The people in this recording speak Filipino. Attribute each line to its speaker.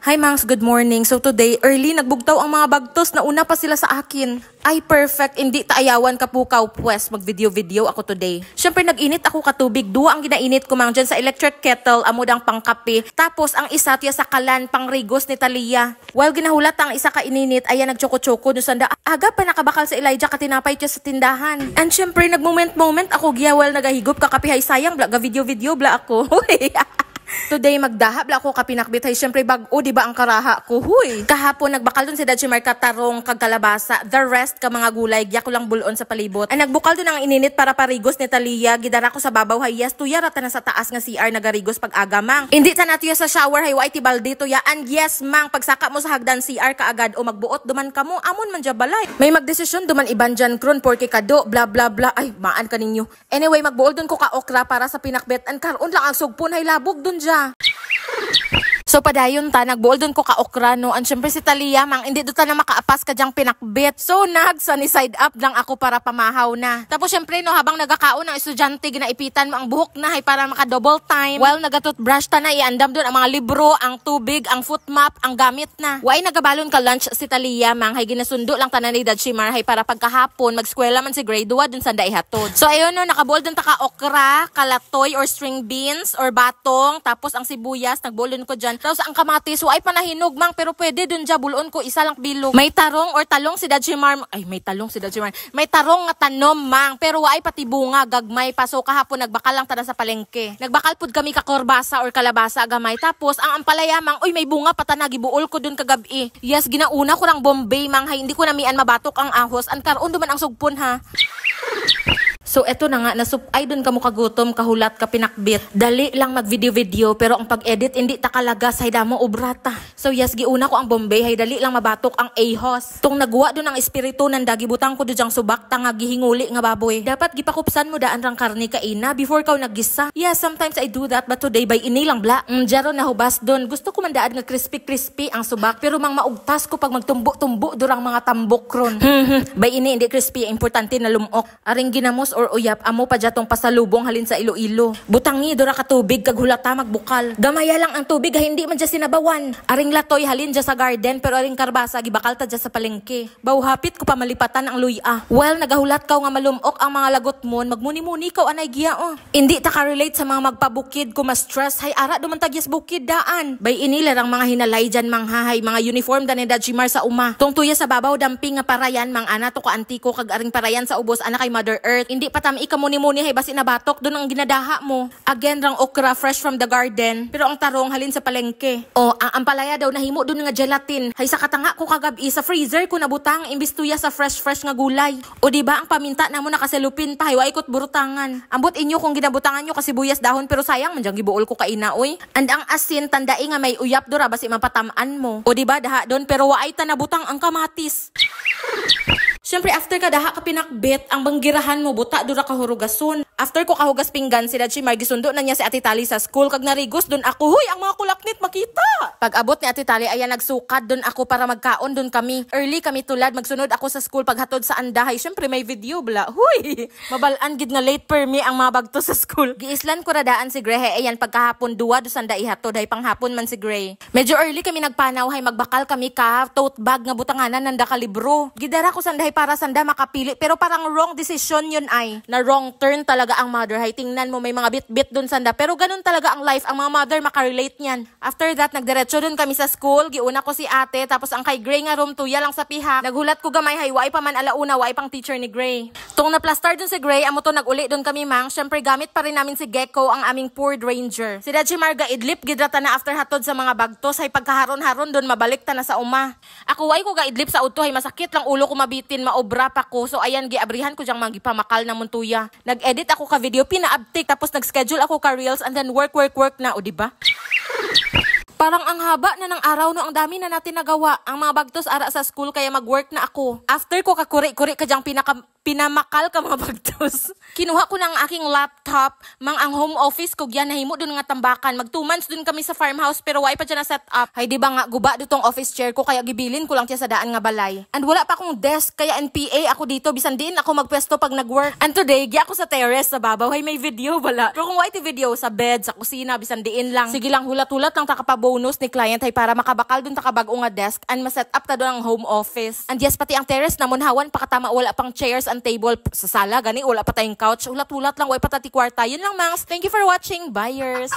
Speaker 1: Hi Mangs, good morning. So today, early nagbugtaw ang mga bagtos na una pa sila sa akin. Ay, perfect. Hindi taayawan kapukaw. Pwes, mag-video-video ako today. Siyempre, nag-init ako katubig. Dua ang ginainit ko mang dyan sa electric kettle, amudang pangkape. Tapos, ang isa tiya sa kalan, pang rigos ni Talia. While ginahulat ang isa ka ininit, ayan nagtsoko-tsoko no sanda. Aga pa nakabakal sa Elijah katinapay tiya sa tindahan. And siyempre, nag-moment ako giyawal nagahigop kakapihay sayang. Bla, ga-video-video bla ako. Today magdaha bla ko kapinakbit hay syempre bag-o di ba ang karaha ko huy. Kahapon nagbakal dun si Dadji Mar tarong kag kalabasa. The rest ka mga gulay giya ko lang bulon sa palibot. Ay nagbukal dun ang ininit para parigos ni Talia. Gidara ko sa babaw hay yes tuya rata na sa taas nga CR nagarigos pag aga mang. Hindi ta natuya sa shower hay wa iti balde tuya and yes mang pagsaka mo sa hagdan CR kaagad o magbuot duman kamo amon man balay. May magdesisyon duman iban dyan kron porke kado bla bla bla ay maan ka ninyo. Anyway magbuol dun ko ka okra para sa pinakbet and karon lang ang sugpon hay labog dun dya. So padayon ta, nagbuol dun ko ka okra no. And syempre si Talia mang hindi doon ta na makaapas ka dyang pinakbit. So sunny side up lang ako para pamahaw na. Tapos syempre no habang nagakaon ng estudyante ginaipitan mo ang buhok na hay para maka double time. While nagatoothbrush ta na iandam dun ang mga libro, ang tubig, ang foot map, ang gamit na. Way nagabalon ka lunch si Talia mang hay ginasundo lang tanan ni Dadji Mar hay para pagkahapon magskwela man si grade 2 dun sa ihatod. So ayun no nakabuol dun ta ka okra, kalatoy or string beans or batong tapos ang sibuyas nagbuol dun ko dyan. Tapos ang kamatis, ay panahinog mang pero pwede dun dya bulon ko isa lang bilog. May tarong or talong si Dadji Mar. Ay may talong si Dadji Mar. May tarong nga tanom mang pero ay pati bunga gagmay pa. So kahapon nagbakal lang tada sa palengke. Nagbakal pud kami ka korbasa or kalabasa gamay. Tapos ang ampalaya mang may bunga patana gibuol ko dun kagabi. Yes ginauna ko rang Bombay mang hay hindi ko namian mabatok ang ahos. An karon duman ang sugpon ha. So eto na nga, nasupay dun ka mo kagutom, kahulat, ka pinakbit. Dali lang mag-video-video, pero ang pag-edit, hindi takalagas, hay damo obrata. So yes, giuna ko ang Bombay, hay dali lang mabatok ang ahos. Tung nagwa dun ang espiritu ng dagibutang ko dun subak, tanga gihinguli nga baboy. Dapat gipakupsan mo daan rang karni kaina before ka naggisa. Yeah, sometimes I do that, but today by ini lang bla. Jaro na hubas dun. Gusto ko man daan nga crispy-crispy ang subak, pero mang maugtas ko pag magtumbo-tumbo durang mga tambok ron. By ini, hindi crispy, importante na lumok. Aring ginamos or uyap amo pa jatong pasalubong halin sa Iloilo. Butangi dura ka tubig kag hulata magbukal. Gamaya lang ang tubig ha hindi man dya sinabawan. Aring latoy halin dya sa garden pero aring karbasa gibakal ta dya sa palengke. Bawhapit ko pa malipatan ang luya. Well nagahulat kaw nga malumok ang mga lagot mo magmuni-muni kaw anay giya oh. Hindi ta ka relate sa mga magpabukid ko mas stress hay ara duman tagyas bukid daan. Bay ini larang mga hinalay dyan manghahay mga uniform da ni Dadji Mar sa uma. Tong tuya sa babaw damping nga parayan mang ana to ka antiko kag aring parayan sa ubos ana kay Mother Earth. Hindi patami ka muni-muni hay basi nabatok doon ang ginadaha mo. Again rang okra fresh from the garden pero ang tarong halin sa palengke. O ang ampalaya daw nahimo doon nga gelatin. Hay sa katanga ko kagabi sa freezer ko nabutang imbis tuya sa fresh nga gulay. O di ba ang paminta namo nakaselupin pa hay wa ikot burutangan. Ambot inyo kung ginabutangan nyo kasi buyas dahon pero sayang man jang gibuol ko kaina oy. And ang asin tandai nga may uyap dura basi mapatamaan mo. O di ba daha doon pero wa ay tanabutang ang kamatis. Siyempre, after ka daha ka pinakbit, ang banggirahan mo, buta, dura ka hurugason. After ko kahugas pinggan, si Dadji Mar, gisundo na niya si Ate Tali sa school. Kag narigos, dun ako, huy, ang mga kulaknit, makita. Pag abot ni Ate Tali, ayan, nagsukad dun ako para magkaon dun kami. Early kami tulad, magsunod ako sa school paghatod sa andahay. Siyempre, may video, bla. Huy, mabalaan gid nga late per me ang mga bagto sa school. Giislan ko radaan si Gray, ayan, pagkahapon, duwa, do sanda ihatod, hay panghapon man si Gray. Medyo early kami nagpanaw, hay magbakal kami ka, tote bag nga butanganan, nanda ka libro. Gidara ko sandahay para sanda makapili pero parang wrong decision yun ay na wrong turn talaga ang mother hay tingnan mo may mga bit-bit dun sanda pero ganun talaga ang life ang mga mother makarelate niyan. After that nagdiretso dun kami sa school giuna ko si ate tapos ang kay Gray nga room tuya lang sa piha naghulat ko gamay hay waay pa man alauna waay pang teacher ni Gray tong na plaster dun si Gray amo to naguli dun kami mang syempre gamit pa rin namin si Gecko ang aming poured ranger si Dadji Mar gaidlip gidrata na after hatod sa mga bagtos hay pagkaharon-haron dun mabalik ta na sa uma ako way ko gaidlip sa auto hay masakit lang ulo ko mabitin maobra pa ko. So ayan, giabrihan ko dyang magipamakal na muntuya. Nag-edit ako ka video, pina-uptake, tapos nag-schedule ako ka reels, and then work na, o diba? Parang ang haba na ng araw no, ang dami na natin nagawa. Ang mga bagtos ara sa school kaya mag-work na ako. After ko kakuri-kuri ka dyang Pinamakal ka mga bagtos. Kinuha ko ng aking laptop, ang home office ko gyan nahimo dun nga tambakan. Mag 2 months dun kami sa farmhouse pero why pa dyan na set up. Hay di ba nga guba ditong office chair ko kaya gibilin ko lang tiya sa daan nga balay. And wala pa akong desk kaya NPA ako dito bisan din ako magpwesto pag nag-work. And today gi ako sa terrace sa babaw hay may video wala. Pero kung why video sa bed, sa kusina bisan diin lang. Sige lang hulat-hulat lang ta bonus ni client hay para makabakal dun ta kabag-o nga desk and ma-set up ta doon ang home office. And yes pati ang terrace namon hawan pakatama wala pang chairs and table sa sala gani wala pa tayong couch. Hulat-hulat lang way patati kwarta. Yun lang mangs. Thank you for watching. Buyers.